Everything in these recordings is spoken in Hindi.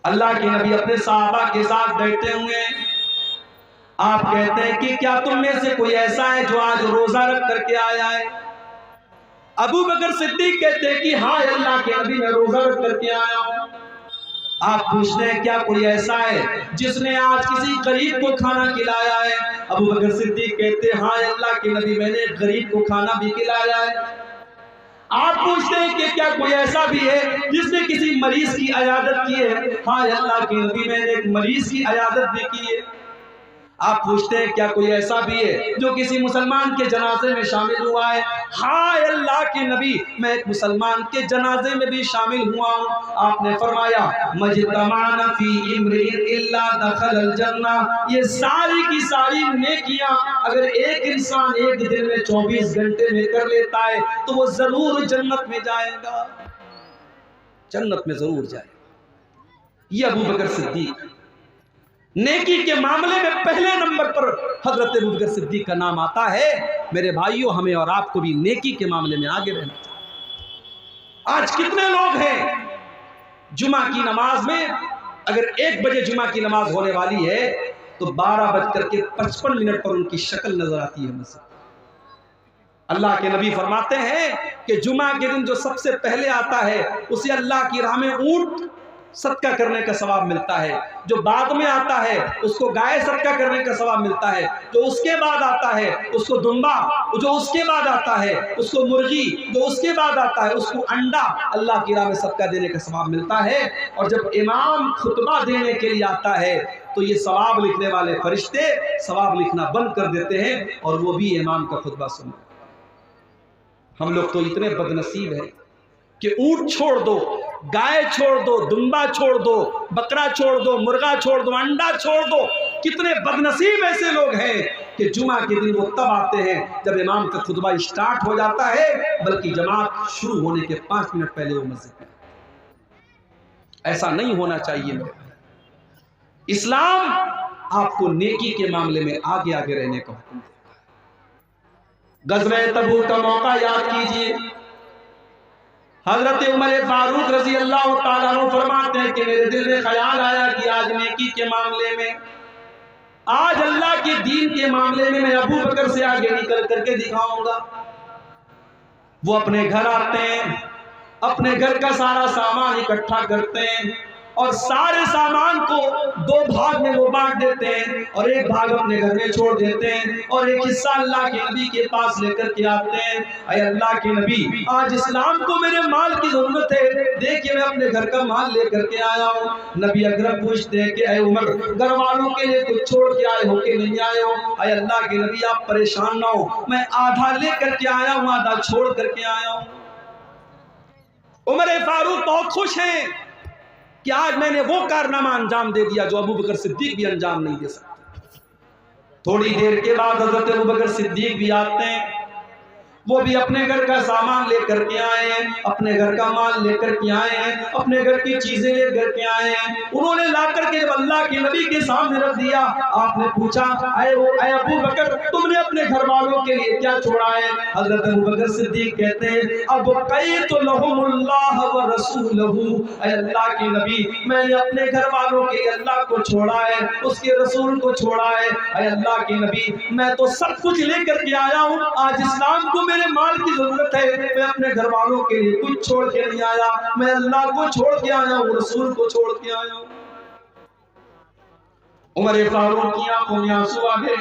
अल्लाह के नबी अपने सहाबा के साथ बैठे हुए हैं। आप कहते हैं कि क्या तुम में से कोई ऐसा है जो आज रोजा रख करके आया है? अबू बकर सिद्दीक कहते हैं कि हाँ अल्लाह के नबी, मैं रोजा रख करके आया हूं। आप पूछते हैं क्या कोई ऐसा है जिसने आज किसी गरीब को खाना खिलाया है? अबू बकर सिद्दीक कहते हैं हाँ अल्लाह के नबी, मैंने गरीब को खाना भी खिलाया है। आप पूछते हैं कि क्या कोई ऐसा भी है जिसने किसी मरीज की इयादत की है? हाँ अल्लाह के नबी, मैंने एक मरीज की इयादत भी की है। आप पूछते हैं क्या कोई ऐसा भी है जो किसी मुसलमान के जनाजे में शामिल हुआ है? हाँ अल्लाह के नबी, मैं एक मुसलमान के जनाजे में भी शामिल हुआ हूँ। आपने फरमाया मजतमाना फी इम्रिइन इल्ला दखलल जन्ना, ये सारी की सारी नेकियां अगर एक इंसान एक दिन में 24 घंटे में कर लेता है तो वो जरूर जन्नत में जाएगा, जन्नत में जरूर जाएगा। ये अबू बकर सिद्दीक, नेकी के मामले में पहले नंबर पर हजरत अबू बकर सिद्दीक का नाम आता है। मेरे भाइयों, हमें और आपको भी नेकी के मामले में आगे रहना चाहिए। आज कितने लोग हैं जुमा की नमाज में, अगर 1 बजे जुमा की नमाज होने वाली है तो 12:55 पर उनकी शक्ल नजर आती है मस्जिद। अल्लाह के नबी फरमाते हैं कि जुमा के दिन जो सबसे पहले आता है उसे अल्लाह की राह में ऊंट सदका करने का सवाब मिलता है, जो बाद में आता है उसको गाय सदका करने का सवाब मिलता है, जो उसके बाद आता है उसको दुम्बा, जो उसके बाद आता है उसको मुर्गी, जो उसके बाद आता है उसको अंडा अल्लाह की राह में सदका देने का सवाब मिलता है। और जब इमाम खुतबा देने के लिए आता है तो ये सवाब लिखने वाले फरिश्ते सवाब लिखना बंद कर देते हैं और वो भी इमाम का खुतबा सुनते। हम लोग तो इतने बदनसीब हैं कि ऊंट छोड़ दो, गाय छोड़ दो, दुम्बा छोड़ दो, बकरा छोड़ दो, मुर्गा छोड़ दो, अंडा छोड़ दो। कितने बदनसीब ऐसे लोग हैं कि जुमा के दिन वो तब आते हैं जब इमाम का खुतबा स्टार्ट हो जाता है, बल्कि जमात शुरू होने के 5 मिनट पहले वो मस्जिद में। ऐसा नहीं होना चाहिए मेरे भाई। इस्लाम आपको नेकी के मामले में आगे आगे रहने का हुक्म देता है। गज़वे तबूक का मौका याद कीजिए। हजरत उमर फारूक रजी अल्लाह तआला अन्हु फरमाते हैं कि मेरे दिल में ख्याल आया कि आज नेकी के मामले में, आज अल्लाह के दीन के मामले में मैं अबू बकर से आगे निकल करके दिखाऊंगा। वो अपने घर आते हैं, अपने घर का सारा सामान इकट्ठा करते हैं और सारे सामान को 2 भाग में वो बांट देते हैं और एक भाग अपने घर में छोड़ देते हैं और एक हिस्सा अल्लाह के नबी के पास लेकर के आते हैं। अरे अल्लाह के नबी, आज इस्लाम को मेरे माल की जरूरत है, देखिए मैं अपने घर का माल लेकर के आया हूँ। नबी अकरम पूछते हैं कि अरे उमर, घर वालों के लिए कुछ छोड़ के आए हो कि नहीं आए हो? अरे अल्लाह के नबी, आप परेशान ना हो, मैं आधा लेकर के आया हूँ, आधा छोड़ करके आया हूँ। उमर फारूक बहुत खुश हैं कि आज मैंने वो कारनामा अंजाम दे दिया जो अबू बकर सिद्दीक भी अंजाम नहीं दे सकते। थोड़ी देर के बाद हजरत अबू बकर सिद्दीक भी आते हैं, वो भी अपने घर का सामान लेकर के आए हैं, अपने घर का माल लेकर के आए हैं, अपने घर की चीजें लेकर के आए हैं। उन्होंने लाकर के जब अल्लाह के नबी के सामने रख दिया, आपने पूछा अय अबू बकर, तुमने अपने घर वालों के लिए क्या छोड़ा है? हजरत अबू बकर सिद्दीक कहते हैं अब तो लहुमुल्लाह व रसूलहू, अल्लाह के नबी, मैंने अपने घर वालों के लिए अल्लाह को छोड़ा है, उसके रसूल को छोड़ा है। अल्लाह के नबी, मैं तो सब कुछ लेकर के आया हूँ, आज इस्लाम को मेरे माल की जरूरत है, मैं अपने घर वालों के लिए कुछ छोड़ के नहीं आया, मैं अल्लाह को छोड़ के आया हूँ, रसूल को छोड़ के आया हूँ। उमर फारूक की आंखों में आंसू आ गए।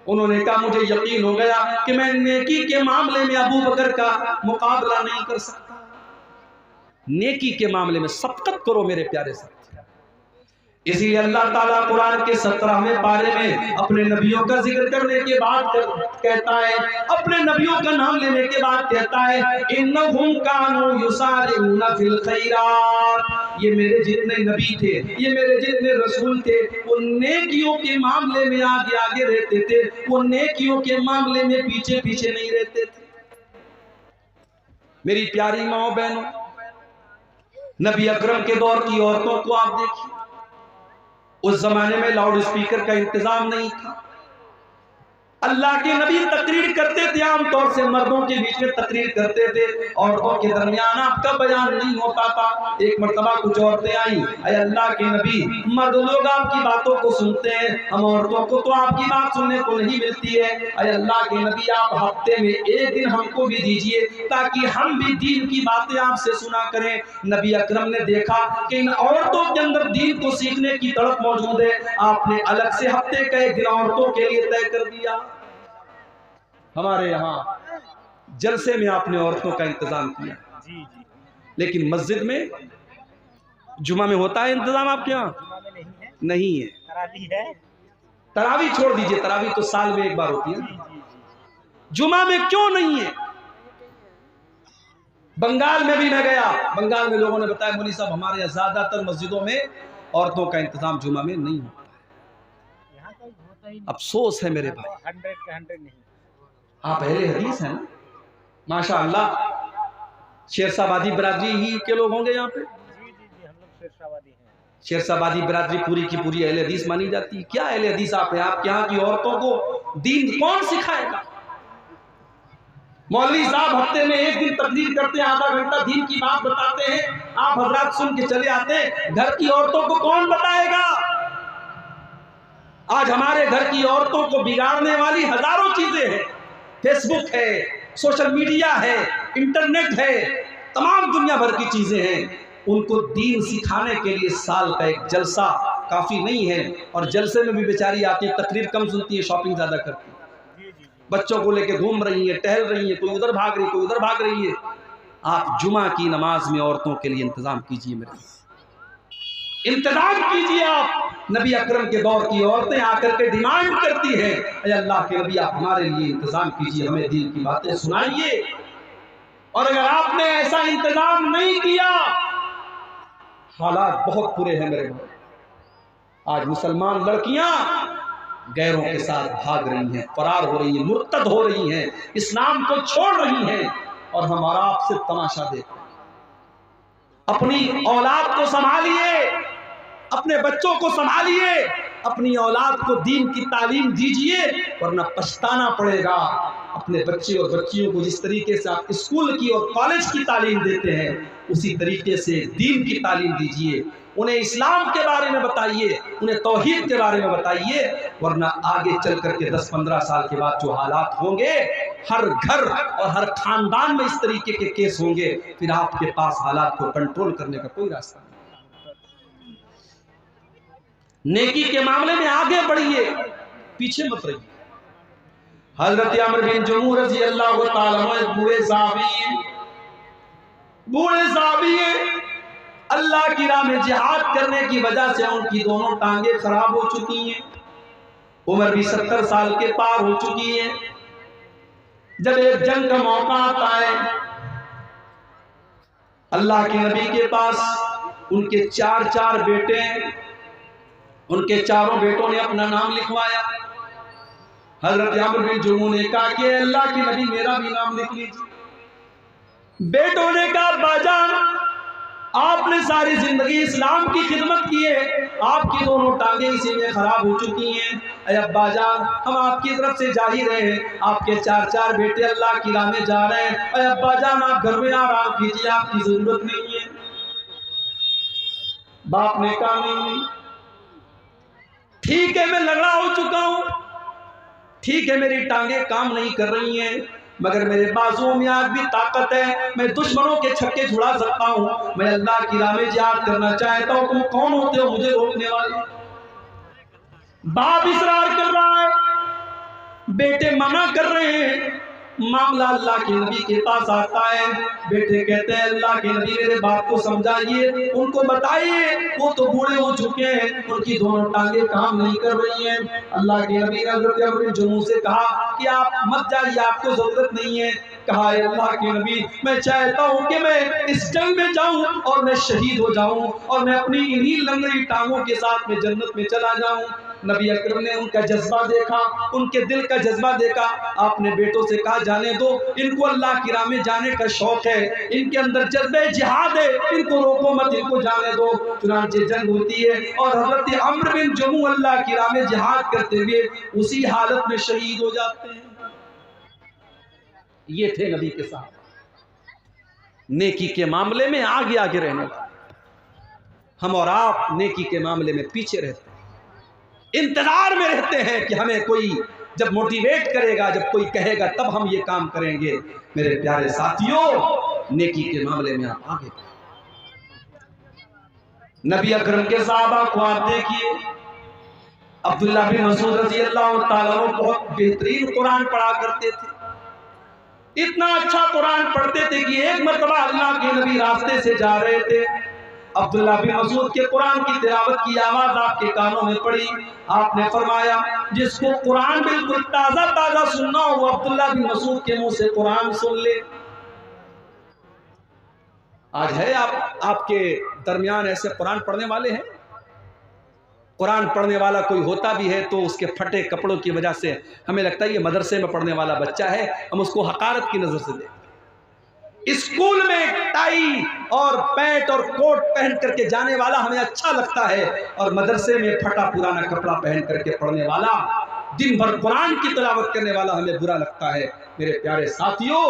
उन्होंने कहा मुझे यकीन हो गया कि मैं नेकी के मामले में अबू बकर का मुकाबला नहीं कर सकता। नेकी के मामले में सबकत करो मेरे प्यारे साथी। इसीलिए अल्लाह ताला कुरान के 17वें पारे में अपने नबियों का जिक्र करने के बाद कहता है, अपने नबियों का नाम लेने के बाद कहता है इन्नहुम कानू युसारिऊना फिल खैरात, ये मेरे जितने नबी थे, ये मेरे जितने रसूल थे, वो नेकियों के मामले में आगे आगे रहते थे, वो नेकियों के मामले में पीछे पीछे नहीं रहते थे। मेरी प्यारी माओ बहनों, नबी अकरम के दौर की औरतों को आप देखिए, उस जमाने में लाउड स्पीकर का इंतजाम नहीं था। अल्लाह के नबी तकरीर करते थे, आमतौर से मर्दों के बीच में तकरीर करते थे, औरतों के दरमियान आपका बयान नहीं होता था। एक मर्तबा कुछ औरतें आई, अरे अल्लाह के नबी, मर्द लोग आपकी बातों को सुनते हैं, हम औरतों को तो आपकी बात सुनने को नहीं मिलती है। अरे अल्लाह के नबी, आप हफ्ते में एक दिन हमको भी दीजिए ताकि हम भी दीन की बातें आपसे सुना करें। नबी अकरम ने देखा कि इन औरतों के अंदर दीन को सीखने की तड़प मौजूद है, आपने अलग से हफ्ते का एक दिन औरतों के लिए तय कर दिया। हमारे यहाँ जलसे में आपने औरतों का इंतजाम किया, लेकिन मस्जिद में जुमा में होता है इंतजाम आपके यहाँ? नहीं है। तरावी छोड़ दीजिए, तरावी तो साल में एक बार होती है, जुमा में क्यों नहीं है? बंगाल में भी मैं गया, बंगाल में लोगों ने बताया मौलवी साहब हमारे यहाँ ज्यादातर मस्जिदों में औरतों का इंतजाम जुमा में नहीं होता है। अफसोस है मेरे भाई, 100 का 100 नहीं। आप अहले हदीस हैं ना, माशाअल्लाह। शेरशाबादी बिरादरी ही के लोग होंगे यहाँ पे? जी, हम लोग शेरशाबादी हैं। शेरशाबादी बिरादरी पूरी की पूरी अहले हदीस मानी जाती है। क्या अहले हदीस आप हैं? आपके यहाँ की औरतों को दीन कौन सिखाएगा? मौलवी साहब हफ्ते में एक दिन तकरीर करते हैं, आधा घंटा दीन की बात बताते हैं, आप हजरात सुन के चले आते हैं। घर की औरतों को कौन बताएगा? आज हमारे घर की औरतों को बिगाड़ने वाली हजारों चीजें हैं। फेसबुक है, सोशल मीडिया है, इंटरनेट है, तमाम दुनिया भर की चीजें हैं। उनको दीन सिखाने के लिए साल का एक जलसा काफी नहीं है, और जलसे में भी बेचारी आती है, तकरीर कम सुनती है, शॉपिंग ज्यादा करती है। बच्चों को लेके घूम रही है, टहल रही है, कोई उधर भाग रही है, कोई उधर भाग रही है। आप जुमा की नमाज में औरतों के लिए इंतजाम कीजिए, मेरे इंतजाम कीजिए। आप नबी अकरम के दौर की औरतें आकर के डिमांड करती है, अल्लाह के नबी आप हमारे लिए इंतजाम कीजिए, हमें दीन की बातें सुनाइए। और अगर आपने ऐसा इंतजाम नहीं किया, हालात बहुत बुरे हैं मेरे भाई। आज मुसलमान लड़कियां गैरों के साथ भाग रही हैं, फरार हो रही हैं, मुर्तद हो रही हैं, इस्लाम को छोड़ रही हैं, और हमारा आपसे तमाशा देख रहे हैं। अपनी औलाद को संभालिए, अपने बच्चों को संभालिए, अपनी औलाद को दीन की तालीम दीजिए, वरना पछताना पड़ेगा। अपने बच्चे और बच्चियों को जिस तरीके से आप स्कूल की और कॉलेज की तालीम देते हैं, उसी तरीके से दीन की तालीम दीजिए। उन्हें इस्लाम के बारे में बताइए, उन्हें तौहीद के बारे में बताइए, वरना आगे चल करके 10-15 साल के बाद जो हालात होंगे, हर घर और हर खानदान में इस तरीके के केस होंगे, फिर आपके पास हालात को कंट्रोल करने का कोई रास्ता नहीं। नेकी के मामले में आगे बढ़िए, पीछे मत रहिए। हजरत अमर बिन जमूह रज़ी अल्लाह तआला अन्हु बूढ़े साहबी अल्लाह की राह में जिहाद करने की वजह से उनकी दोनों टांगे खराब हो चुकी हैं। उम्र भी 70 साल के पार हो चुकी है। जब एक जंग का मौका आता है, अल्लाह के नबी के पास उनके 4 बेटे हैं। उनके चारों बेटों ने अपना नाम लिखवाया। हजरत अमर बिन जमूह ने कहा कि अल्लाह के नबी मेरा भी नाम लिख लीजिए। बेटों ने कहा बाजान, आपने सारी जिंदगी इस्लाम की खिदमत की है, आपकी दोनों टांगे इसी में खराब हो चुकी हैं। अरे अब्बाजान, हम आपकी तरफ से जा ही रहे हैं, आपके 4 बेटे अल्लाह की राह में जा रहे हैं। अरे अब्बाजान, आप घर में आराम कीजिए, आपकी जरूरत नहीं है। बाप ने कहा नहीं, ठीक है मैं लंगड़ा हो चुका हूं, ठीक है मेरी टांगे काम नहीं कर रही हैं, मगर मेरे बाजुओं में आज भी ताकत है, मैं दुश्मनों के छक्के छुड़ा सकता हूं। मैं अल्लाह की राह में जिहाद करना चाहता हूं। तुम कौन होते हो मुझे रोकने वाले? बाप इसरार कर रहा है, बेटे मना कर रहे हैं। मामला अल्लाह के नबी के पास आता है। बेटे कहते हैं अल्लाह के नबी मेरे बाप को समझाइए, उनको बताइए, वो तो बूढ़े हो चुके हैं, उनकी दोनों टांगे काम नहीं कर रही हैं। अल्लाह के नबी ने हज़रत अमर बिन जमूह से कहा कि आप मत जाइए, आपको जरूरत नहीं है। कहा अल्लाह के नबी, मैं चाहता हूँ कि मैं इस जंग में जाऊँ और मैं शहीद हो जाऊँ और मैं अपनी इन्हीं लंगड़ी टांगों के साथ में जन्नत में चला जाऊँ। नबी अकरम ने उनका जज्बा देखा, उनके दिल का जज्बा देखा। आपने बेटों से कहा जाने दो, इनको अल्लाह की राह में जाने का शौक है, इनके अंदर जज्बे जिहाद है, इनको रोको मत, इनको जाने दो। चुनांचे जंग होती है और हजरत अम्र बिन जमू अल्लाह की राह में जिहाद करते हुए उसी हालत में शहीद हो जाते हैं। ये थे नबी के साहब, नेकी के मामले में आगे आगे रहने वाले। हम और आप नेकी के मामले में पीछे रहते हैं, इंतजार में रहते हैं कि हमें कोई जब मोटिवेट करेगा, जब कोई कहेगा तब हम ये काम करेंगे। मेरे प्यारे साथियों, नेकी के मामले में आप आगे। नबी अकरम के साहबा को आप देखिए, अब्दुल्ला बिन मसूद रज़ी अल्लाह ताला अन्हु बहुत बेहतरीन कुरान पढ़ा करते थे। इतना अच्छा कुरान पढ़ते थे कि एक मरतबा अल्लाह के नबी रास्ते से जा रहे थे, अब्दुल्ला बिन मसूद के कुरान की तिलावत की आवाज आपके कानों में पड़ी। आपने फरमाया, जिसको कुरान बिल्कुल ताजा ताजा सुनना हो वो अब्दुल्ला बिन मसूद के मुंह से कुरान सुन ले। आज है आपके दरमियान ऐसे कुरान पढ़ने वाले हैं? कुरान पढ़ने वाला कोई होता भी है तो उसके फटे कपड़ों की वजह से हमें लगता है ये मदरसे में पढ़ने वाला बच्चा है, हम उसको हकारत की नजर से देखते। स्कूल में टाई और पैंट और कोट पहन करके जाने वाला हमें अच्छा लगता है, और मदरसे में फटा पुराना कपड़ा पहन करके पढ़ने वाला, दिन भर कुरान की तिलावत करने वाला हमें बुरा लगता है। मेरे प्यारे साथियों,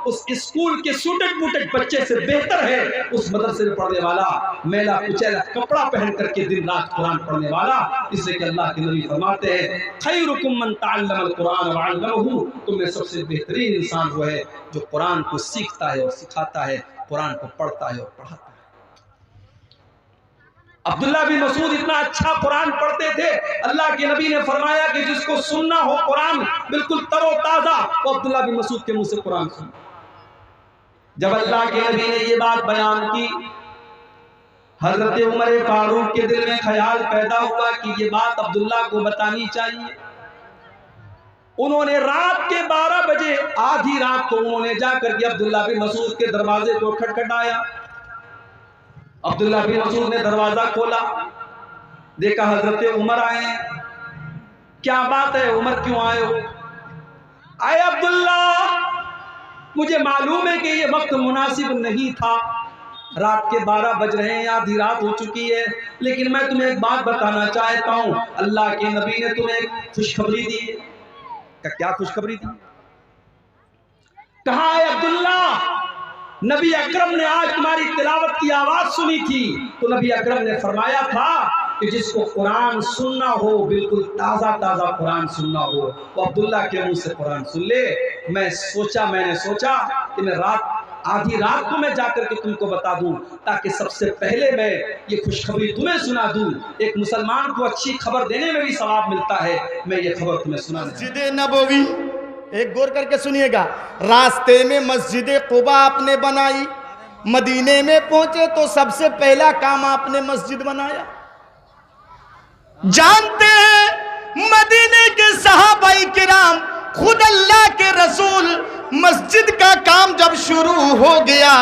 उस स्कूल के सूटेड बूटेड बच्चे से बेहतर है उस मदरसे में पढ़ने वाला मैला कुचैला कपड़ा पहन करके दिन रात कुरान पढ़ने वाला। इसलिए कि अल्लाह के नबी फरमाते हैं, खैरुकुम मन तअल्लमल कुरान व अल्लमहु, तुम में सबसे बेहतरीन इंसान वो है जो कुरान को सीखता है और सिखाता है, कुरान को पढ़ता है और पढ़ाता है। अब्दुल्ला बिन मसूद इतना अच्छा कुरान पढ़ते थे, अल्लाह के नबी ने फरमाया कि जिसको सुनना हो कुरान बिल्कुल तरोताजा, वो अब्दुल्ला बिन मसूद के मुंह से कुरान सुन। जब अल्लाह के नबी ने ये बात बयान की, हजरत उमर फारूक के दिल में ख्याल पैदा हुआ कि ये बात अब्दुल्ला को बतानी चाहिए। उन्होंने रात के 12 बजे, आधी रात को उन्होंने जाकर के अब्दुल्ला बिन मसूद के दरवाजे को खटखटाया। अब्दुल्ला बिन मसूद ने दरवाजा खोला, देखा हजरत उमर आए हैं। क्या बात है उमर, क्यों आए हो? आए अब्दुल्ला, मुझे मालूम है कि ये वक्त मुनासिब नहीं था, रात के 12 बज रहे हैं, आधी रात हो चुकी है, लेकिन मैं तुम्हें एक बात बताना चाहता हूं। अल्लाह के नबी ने तुम्हें एक खुशखबरी दी है। क्या खुशखबरी दी? कहा है अब्दुल्ला, नबी अकरम ने आज तुम्हारी तिलावत की आवाज सुनी थी, तो नबी अकरम ने फरमाया था कि जिसको कुरान सुनना हो, बिल्कुल ताजा ताजा कुरान सुनना हो, वो अब्दुल्ला के मुंह से कुरान सुन ले। मैंने सोचा कि मैं आधी रात को मैं जाकर के तुमको बता दूं, ताकि सबसे पहले मैं ये खुशखबरी तुम्हें सुना दूं। एक मुसलमान को अच्छी खबर देने में भी सवाब मिलता है, मैं ये खबर तुम्हें सुना। मस्जिद नबवी, एक गौर करके सुनिएगा, रास्ते में मस्जिद कुबा आपने बनाई, मदीने में पहुंचे तो सबसे पहला काम आपने मस्जिद बनाया। जानते हैं मदीने के सहाबाई किराम, खुद अल्लाह के रसूल, मस्जिद का काम जब शुरू हो गया,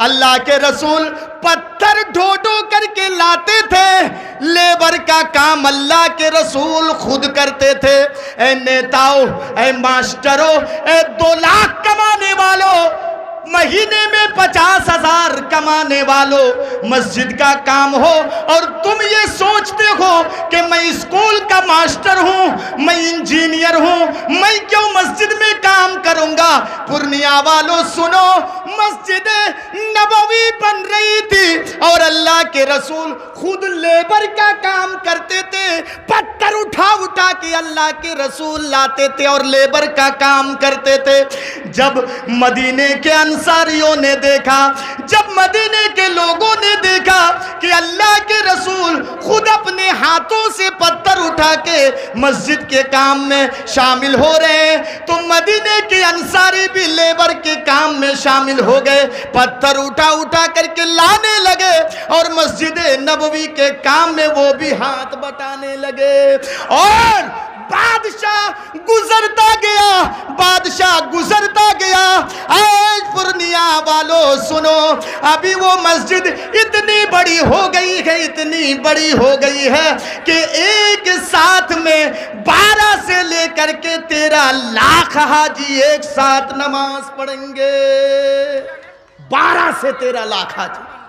अल्लाह के रसूल पत्थर ढो ढो करके लाते थे। लेबर का काम अल्लाह के रसूल खुद करते थे। ए नेताओं, ए मास्टरों, ए 2 लाख कमाने वालों, महीने में 50,000 कमाने वालों, मस्जिद का काम हो और तुम ये सोचते हो कि मैं स्कूल का मास्टर हूं, मैं इंजीनियर हूं, मैं क्यों मस्जिद में काम करूंगा? पूर्णिया वालों सुनो, मस्जिद नबवी बन रही थी और अल्लाह के रसूल खुद लेबर का काम करते थे। पत्थर उठा उठा के अल्लाह के रसूल लाते थे और लेबर का काम करते थे। जब मदीने के अंसारियों ने देखा, जब मदीने के लोगों ने देखा कि अल्लाह के रसूल खुद अपने हाथों से पत्थर उठा के मस्जिद के काम में शामिल हो रहे हैं, तो मदीने के अंसारी भी लेबर के काम में शामिल हो गए। पत्थर उठा उठा करके लाने लगे और मस्जिद नबवी के काम में वो भी हाथ बटाने लगे। और बादशाह गुजरता गया, बादशाह गुजरता गया। ऐ पूर्णिया वालों सुनो, अभी वो मस्जिद इतनी बड़ी हो गई है, इतनी बड़ी हो गई है कि एक साथ में 12 से लेकर के 13 लाख हाजी एक साथ नमाज पढ़ेंगे। 12 से 13 लाख हाजी।